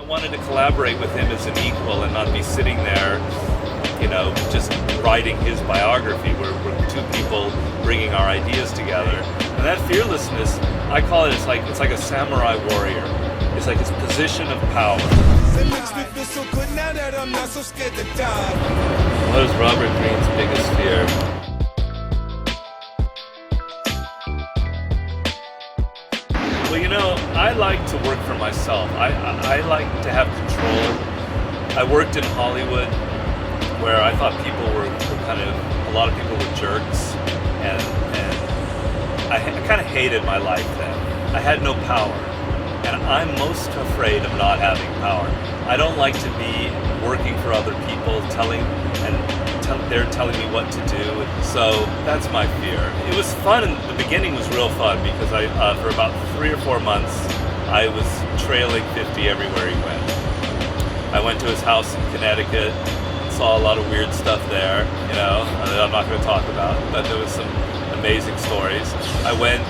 wanted to collaborate with him as an equal and not be sitting there, you know, just writing his biography. We're two people bringing our ideas together. And that fearlessness, I call it, it's like a samurai warrior. It's like his position of power. What is Robert Greene's biggest fear? Well, you know, I like to work for myself. I like to have control. I worked in Hollywood where I thought people were kind of, a lot of people were jerks, and I kind of hated my life then. I had no power, and I'm most afraid of not having power. I don't like to be working for other people, they're telling me what to do. So that's my fear. It was fun, and the beginning was real fun because for about 3 or 4 months, I was trailing 50 everywhere he went. I went to his house in Connecticut, saw a lot of weird stuff there, you know, that I'm not going to talk about, but there was some amazing stories. I went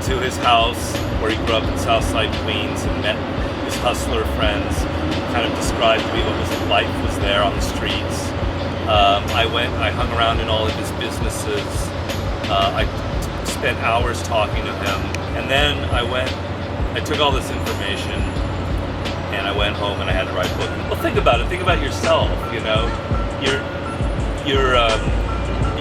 to his house where he grew up in Southside Queens and met his hustler friends, kind of described to me what life was there on the streets. I hung around in all of his businesses. I spent hours talking to him, and then I took all this information and I went home and I had to write a book. Well, think about it. Think about yourself. You know, you're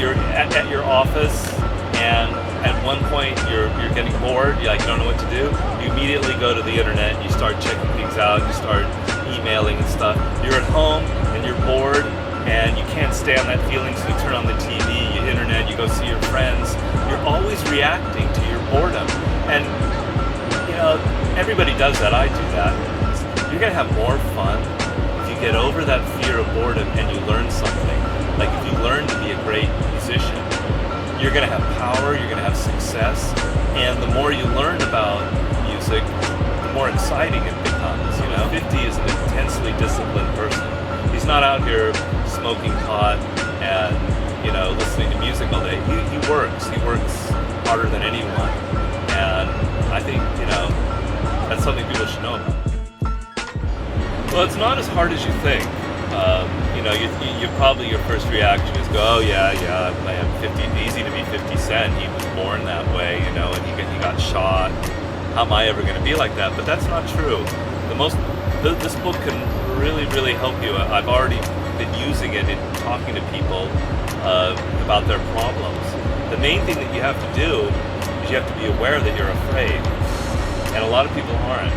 at your office, and at one point you're getting bored. You don't know what to do. You immediately go to the internet and you start checking things out. You start emailing and stuff. You're at home and you're bored and you can't stand that feeling, so you turn on the TV, you internet, you go see your friends. You're always reacting to your boredom, and you know, everybody does that. I do that. You're gonna have more fun if you get over that fear of boredom and you learn something. Like if you learn to be a great musician, you're gonna have power, you're gonna have success, and the more you learn about music, the more exciting it becomes. You know, 50 is an intensely disciplined person. He's not out here smoking pot and, you know, listening to music all day. He works harder than anyone, and I think, you know, that's something people should know about. Well, it's not as hard as you think. You know, you probably, your first reaction is go, oh yeah, I am 50, easy to be 50 Cent. He was born that way, you know, and he got shot. How am I ever going to be like that? But that's not true. This book can really, really help you. I've already been using it in talking to people about their problems. The main thing that you have to do is you have to be aware that you're afraid, and a lot of people aren't.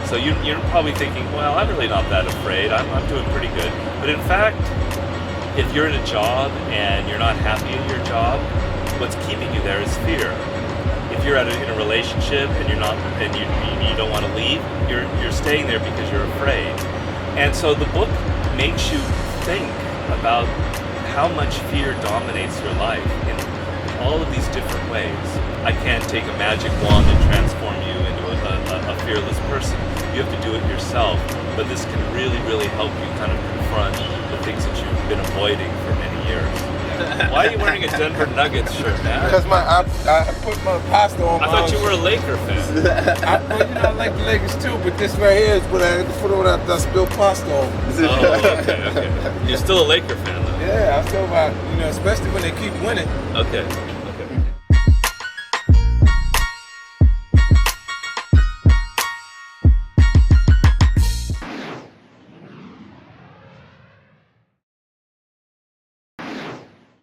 So you're probably thinking, well, I'm really not that afraid. I'm doing pretty good. But in fact, if you're in a job and you're not happy in your job, what's keeping you there is fear. If you're in a relationship and you don't want to leave, you're staying there because you're afraid. And so the book makes you think about how much fear dominates your life in all of these different ways. I can't take a magic wand and transform you into a fearless person. You have to do it yourself. But this can really, really help you kind of confront the things that you've been avoiding for many years. Why are you wearing a Denver Nuggets shirt, man? Because I put my pasta on. I thought you were a Laker fan. I like the Lakers too, but this right here is what I had to put on after I spilled pasta on. Oh, okay. You're still a Laker fan, though. Yeah, I still, especially when they keep winning. Okay.